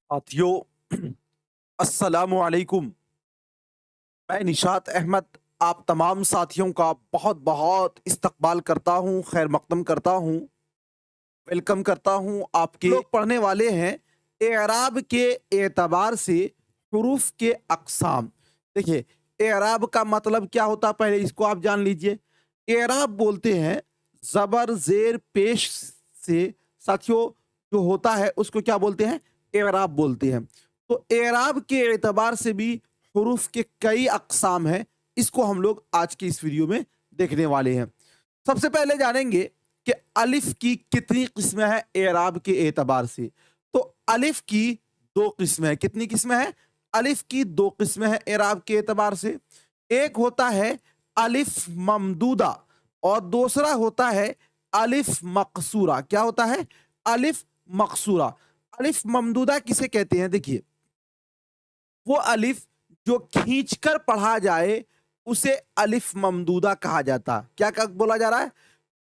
साथियों अस्सलामु अलैकुम। मैं निशात अहमद आप तमाम साथियों का बहुत बहुत इस्तकबाल करता हूँ, खैर मकदम करता हूँ, वेलकम करता हूँ। आपके लोग पढ़ने वाले हैं एराब के एतबार से हुरूफ के अक़साम। देखिए, एराब का मतलब क्या होता है पहले इसको आप जान लीजिए। एराब बोलते हैं ज़बर ज़ेर पेश से साथियों जो होता है उसको क्या बोलते हैं? एराब बोलते हैं। तो एराब के एतबार से भी हुरूफ के कई अक़साम हैं। इसको हम लोग आज की इस वीडियो में देखने वाले हैं। सबसे पहले जानेंगे कि अलिफ की कितनी किस्में हैं एराब के एतबार से। तो अलिफ की 2 किस्में हैं। कितनी किस्में हैं? अलिफ की 2 किस्में हैं एराब के एतबार से। एक होता है अलिफ ममदूदा और दूसरा होता है अलिफ मकसूरा। क्या होता है? अलिफ मकसूरा। अलिफ ममदूदा किसे कहते हैं? देखिए, वो अलिफ जो खींचकर पढ़ा जाए उसे अलिफ ममदूदा कहा जाता। क्या बोला जा रहा है?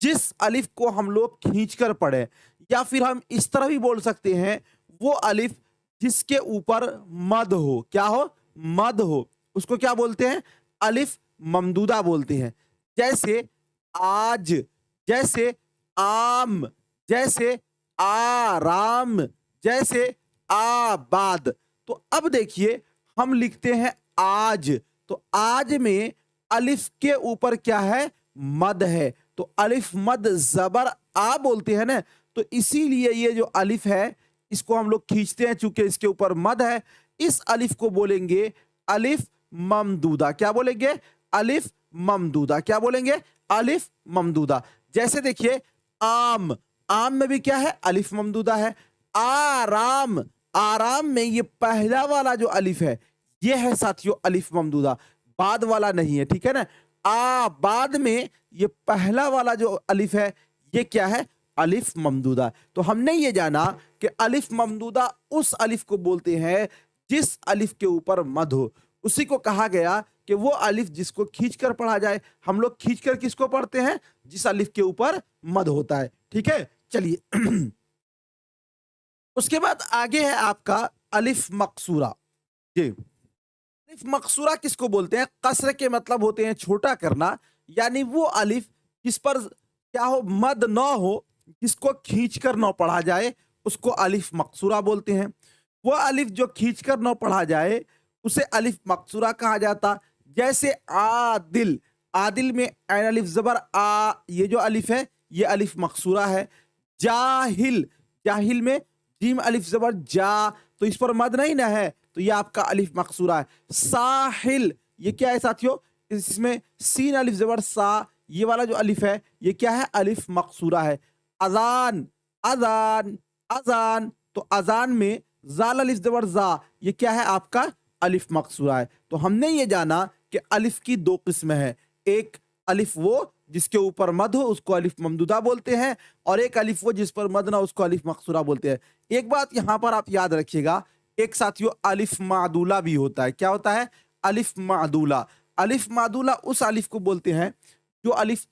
जिस अलिफ को हम लोग खींचकर पढ़े, या फिर हम इस तरह भी बोल सकते हैं वो अलिफ जिसके ऊपर मद हो। क्या हो? मद हो। उसको क्या बोलते हैं? अलिफ ममदूदा बोलते हैं। जैसे आज, जैसे आम, जैसे आराम, जैसे आबाद। तो अब देखिए, हम लिखते हैं आज, तो आज में अलिफ के ऊपर क्या है? मद है। तो अलिफ मद जबर आ बोलते हैं ना, तो इसीलिए ये जो अलिफ है इसको हम लोग खींचते हैं चूंकि इसके ऊपर मद है। इस अलिफ को बोलेंगे अलिफ ममदूदा। क्या बोलेंगे? अलिफ ममदूदा। क्या बोलेंगे? अलिफ ममदूदा। जैसे देखिए, आम, आम में भी क्या है? अलिफ ममदूदा है। आराम, आराम में ये पहला वाला जो अलिफ है ये है साथियों अलिफ ममदूदा, बाद वाला नहीं है। ठीक है ना? बाद में ये पहला वाला जो अलिफ है ये क्या है? अलिफ ममदूदा। तो हमने ये जाना कि अलिफ ममदूदा उस अलिफ को बोलते हैं जिस अलिफ के ऊपर मद हो। उसी को कहा गया कि वो अलिफ जिसको खींचकर पढ़ा जाए। हम लोग खींचकर किसको पढ़ते हैं? जिस अलिफ के ऊपर मद होता है। ठीक है, चलिए उसके बाद आगे है आपका अलिफ मकसूरा। जी, अलिफ मकसूरा किसको बोलते हैं? कसर के मतलब होते हैं छोटा करना, यानी वो अलिफ जिस पर क्या हो? मद न हो, जिसको खींचकर न पढ़ा जाए उसको अलिफ मकसूरा बोलते हैं। वो अलिफ जो खींचकर न पढ़ा जाए उसे अलिफ मकसूरा कहा जाता। जैसे आदिल, आदिल में ऐन अलिफ जबर आ, ये जो अलिफ है ये अलिफ मकसूरा है। जाहिल, जाहिल में जीम अलिफ जबर जा, तो इस पर मद नहीं ना है, तो ये आपका अलिफ मकसूरा है। साहिल, ये क्या है साथियों? इसमें सीन अलिफ जबर सा, ये वाला जो अलिफ है ये क्या है? अलिफ मकसूरा है। अजान, अजान, अजान, तो अजान में जाल अलिफ जबर जा, ये क्या है? आपका अलिफ मकसूरा है। तो हमने ये जाना कि अलिफ की 2 किस्में हैं। एक अलिफ वो जिसके ऊपर मद हो उसको अलिफ ममदूदा बोलते हैं, और एक अलिफ वो जिस पर मद ना उसको अलिफ मकसूरा बोलते हैं। एक बात यहां पर आप याद रखिएगा, एक साथियों अलिफ मादूला भी होता है। क्या होता है? अलिफ मादूला। अलिफ मादूला उस अलिफ को बोलते हैं जो अलिफ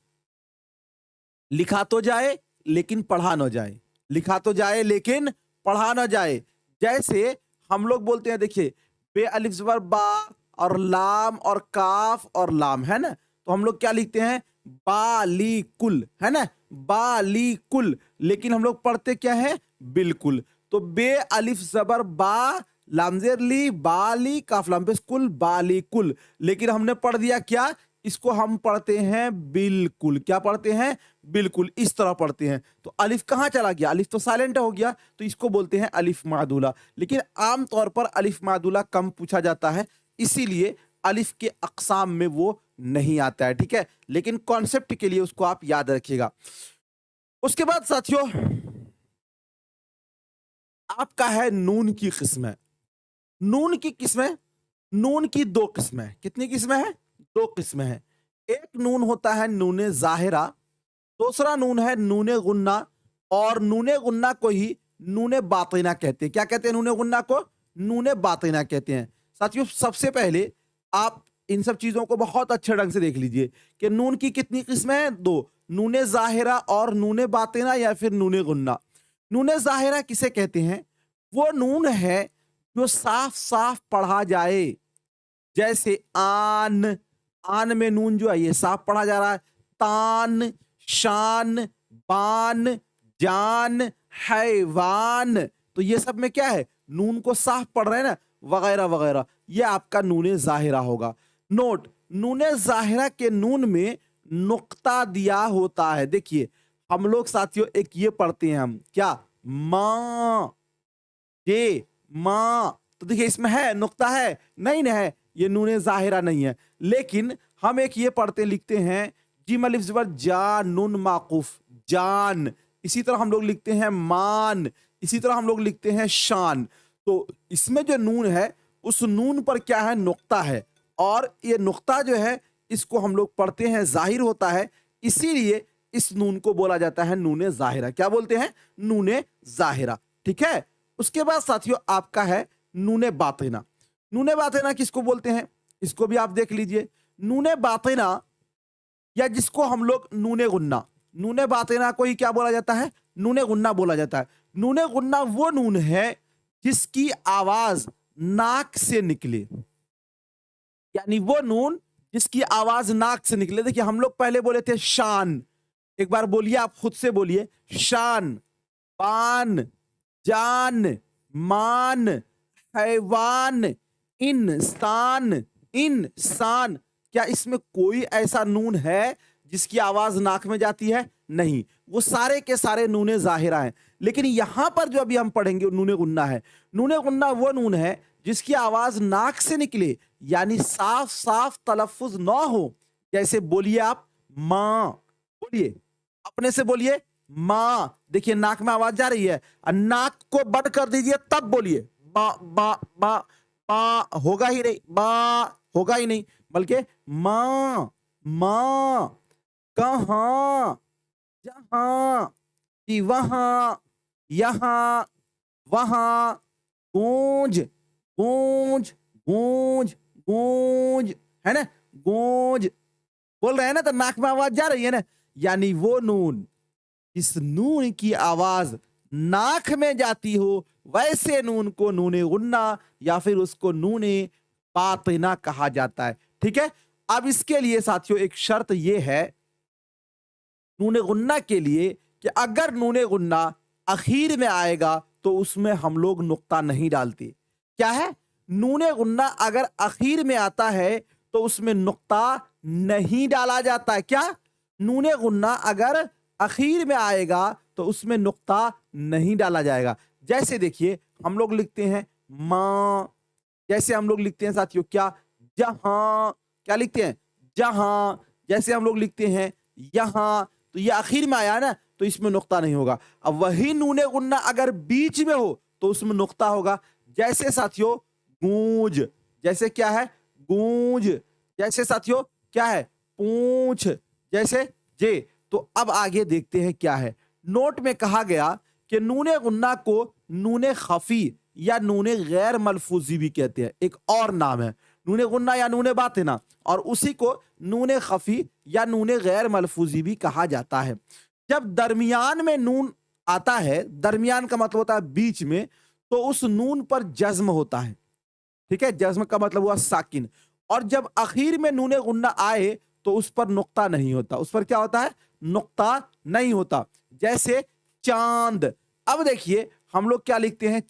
लिखा तो जाए लेकिन पढ़ा ना जाए, लिखा तो जाए लेकिन पढ़ा ना जाए। जैसे हम लोग बोलते हैं, देखिए, बे अलिफ जबर बा और लाम और काफ और लाम, है ना? तो हम लोग क्या लिखते हैं? बालीकुल, है ना? बालीकुल, लेकिन हम लोग पढ़ते क्या है? बिल्कुल। तो बे अलिफ जबर बा, लामजेर ली, बाली, काफ लाम पे कुल, बालीकुल, लेकिन हमने पढ़ दिया क्या? इसको हम पढ़ते हैं बिल्कुल। क्या पढ़ते हैं? बिल्कुल, इस तरह पढ़ते हैं। तो अलिफ कहाँ चला गया? अलिफ तो साइलेंट हो गया, तो इसको बोलते हैं अलिफ मादूला। लेकिन आम तौर पर अलिफ मादूला कम पूछा जाता है, इसीलिए अलिफ के अक़साम में वो नहीं आता है। ठीक है, लेकिन कॉन्सेप्ट के लिए उसको आप याद रखिएगा। उसके बाद साथियों आपका है नून की किस्में। नून की किस्में, नून की 2 किस्में हैं। कितनी किस्में हैं? 2 किस्में हैं। एक नून होता है नूने ज़ाहिरा, दूसरा नून है नूने गुन्ना, और नूने गुन्ना को ही नूने बातिना कहते हैं। क्या कहते हैं नूने गुन्ना को? नूने बातिना कहते हैं। साथियों, सबसे पहले आप इन सब चीजों को बहुत अच्छे ढंग से देख लीजिए कि नून की कितनी किस्में हैं? 2, नूने ज़ाहिरा और नूने बातिना, या फिर नूने गुन्ना। नूने ज़ाहिरा किसे कहते हैं? वो नून है जो साफ साफ पढ़ा जाए, जैसे आन, आन में नून जो है ये साफ पढ़ा जा रहा है। तान, शान, बान, जान, हैवान, तो ये सब में क्या है, नून को साफ पढ़ रहे हैं ना, वगैरह वगैरह, ये आपका नूने जाहिरा होगा। नोट, नूने जाहिरा के नून में नुक्ता दिया होता है। देखिए हम लोग साथियों एक ये पढ़ते हैं हम, क्या, माँ, ये माँ, तो देखिए इसमें है नुक्ता है नहीं ना, है, ये नूने जाहिरा नहीं है। लेकिन हम एक ये पढ़ते लिखते हैं, जीम अलिफ ज़बर जा, नून माकूफ, जान। इसी तरह हम लोग लिखते हैं मान, इसी तरह हम लोग लिखते हैं शान। तो इसमें जो नून है उस नून पर क्या है, नुक्ता है, और ये नुक्ता जो है इसको हम लोग पढ़ते हैं जाहिर होता है, इसीलिए इस नून को बोला जाता है नूने जाहिरा। क्या बोलते हैं, नूने जाहिरा। ठीक है, उसके बाद साथियों आपका है नूने बातिना। नूने बातिना किसको बोलते हैं, इसको भी आप देख लीजिए। नूने बातिना, या जिसको हम लोग नूने गुन्ना, नूने बातिना को ही क्या बोला जाता है, नूने गुन्ना बोला जाता है। नूने गुन्ना वो नून है जिसकी आवाज नाक से निकले, यानी वो नून जिसकी आवाज नाक से निकले। देखिए हम लोग पहले बोले थे शान, एक बार बोलिए, आप खुद से बोलिए, शान, पान, जान, मान, हैवान, इंसान, इंसान। क्या इसमें कोई ऐसा नून है जिसकी आवाज नाक में जाती है? नहीं, वो सारे के सारे नूने जाहिरा हैं। लेकिन यहां पर जो अभी हम पढ़ेंगे नूने गुन्ना है। नूने गुन्ना वो नून है जिसकी आवाज नाक से निकले, यानी साफ साफ तलफ्फुज ना हो। जैसे बोलिए आप मां, बोलिए, अपने से बोलिए मां, देखिए नाक में आवाज जा रही है, और नाक को बंद कर दीजिए तब बोलिए बा बा बा बा, होगा ही नहीं, बा होगा ही नहीं, बल्कि मां, मां, कहां, जहां, कि वहां, यहां, वहां, गूंज, गूंज, गूंज, गूंज, है ना, गूंज बोल रहे हैं ना, तो नाक में आवाज जा रही है ना। यानी वो नून, इस नून की आवाज नाक में जाती हो, वैसे नून को नूने गुन्ना या फिर उसको नूने बातिना कहा जाता है। ठीक है, अब इसके लिए साथियों एक शर्त यह है नूने गुन्ना के लिए कि अगर नूने गुन्ना आखिर में आएगा तो उसमें हम लोग नुक्ता नहीं डालते। क्या है, नूने गुन्ना अगर आखिर में आता है तो उसमें नुक्ता नहीं डाला जाता है। क्या, नूने गुन्ना अगर आखिर में आएगा तो उसमें नुक्ता नहीं डाला जाएगा। जैसे देखिए हम लोग लिखते हैं मां, जैसे हम लोग लिखते हैं साथियों क्या, जहां, क्या लिखते हैं, जहां, जैसे हम लोग लिखते हैं यहां, तो ये आखिर में आया ना, तो इसमें नुक्ता नहीं होगा। अब वही नूने गुन्ना अगर बीच में हो तो उसमें नुक्ता होगा। जैसे साथियों गूंज, जैसे क्या है, गूंज, जैसे साथियों क्या है, पूंछ, जैसे जे। तो अब आगे देखते हैं क्या है। नोट में कहा गया कि नूने गुन्ना को नूने खफी या नूने गैर मलफूजी भी कहते हैं, एक और नाम है नूने गुन्ना या नूने बातिना, और उसी को नूने खफी या नूने गैर मलफूजी भी कहा जाता है। जब दरमियान में नून आता है, दरमियान का मतलब होता है बीच में, तो उस नून पर जज्म होता है। ठीक है, जज्म का मतलब हुआ साकिन। और जब आखिर में नूने गुन्ना आए तो उस पर नुक्ता नहीं होता, उस पर क्या होता है, नुक्ता नहीं होता। जैसे चांद, अब देखिए हम लोग क्या लिखते हैं,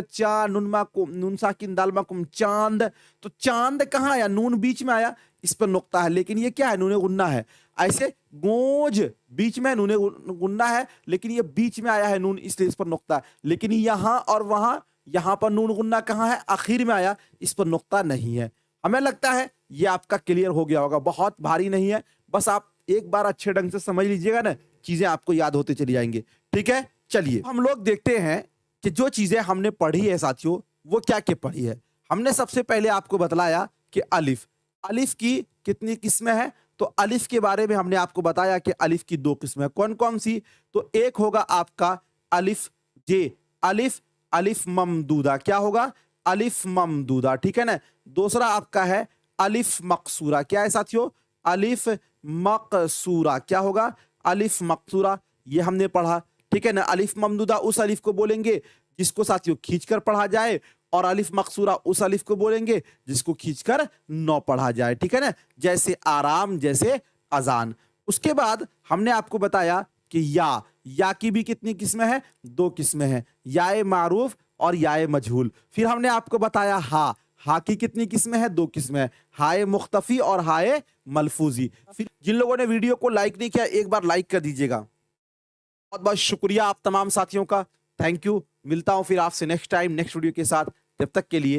चा, नून साकिन दाल माकुम, चांद। तो चांद कहाँ आया, नून बीच में आया, इस पर नुक्ता है, लेकिन ये क्या है, नूने गुन्ना है। ऐसे गोज, बीच में नूने गुन्ना है लेकिन ये बीच में आया है नून, इसलिए इस पर नुक्ता है। लेकिन यहां और वहां, यहां पर नून गुन्ना कहाँ है, आखिर में आया, इस पर नुक्ता नहीं है। हमें लगता है ये आपका क्लियर हो गया होगा, बहुत भारी नहीं है, बस आप एक बार अच्छे ढंग से समझ लीजिएगा ना, चीजें आपको याद होते चली जाएंगे। ठीक है, चलिए हम लोग देखते हैं कि जो चीजें हमने पढ़ी है साथियों वो क्या क्या पढ़ी है। हमने सबसे पहले आपको बतलाया कि अलिफ, अलिफ की कितनी किस्में हैं, तो अलिफ के बारे में हमने आपको बताया कि अलिफ की दो किस्में हैं। कौन कौन सी, तो एक होगा आपका अलिफ जे, अलिफ, अलिफ ममदूदा, क्या होगा, अलिफ ममदूदा, ठीक है ना। दूसरा आपका है अलिफ मकसूरा, क्या है साथियों, अलिफ मकसूरा, क्या होगा, अलिफ मकसूरा, ये हमने पढ़ा। ठीक है ना, अलिफ ममदूदा उस अलिफ को बोलेंगे जिसको साथियों खींचकर पढ़ा जाए, और अलिफ मकसूरा उस अलिफ को बोलेंगे जिसको खींचकर 9 पढ़ा जाए, ठीक है ना, जैसे आराम, जैसे अजान। उसके बाद हमने आपको बताया कि या की भी कितनी किस्में हैं? 2 किस्में हैं, याए मारूफ और याए मजहूल। फिर हमने आपको बताया हा की कितनी किस्में हैं? 2 किस्में हैं, हाए मुख्तफी और हाए मलफूजी। फिर जिन लोगों ने वीडियो को लाइक नहीं किया, एक बार लाइक कर दीजिएगा। बहुत बहुत शुक्रिया आप तमाम साथियों का, थैंक यू। मिलता हूं फिर आपसे नेक्स्ट टाइम नेक्स्ट वीडियो के साथ, जब तक के लिए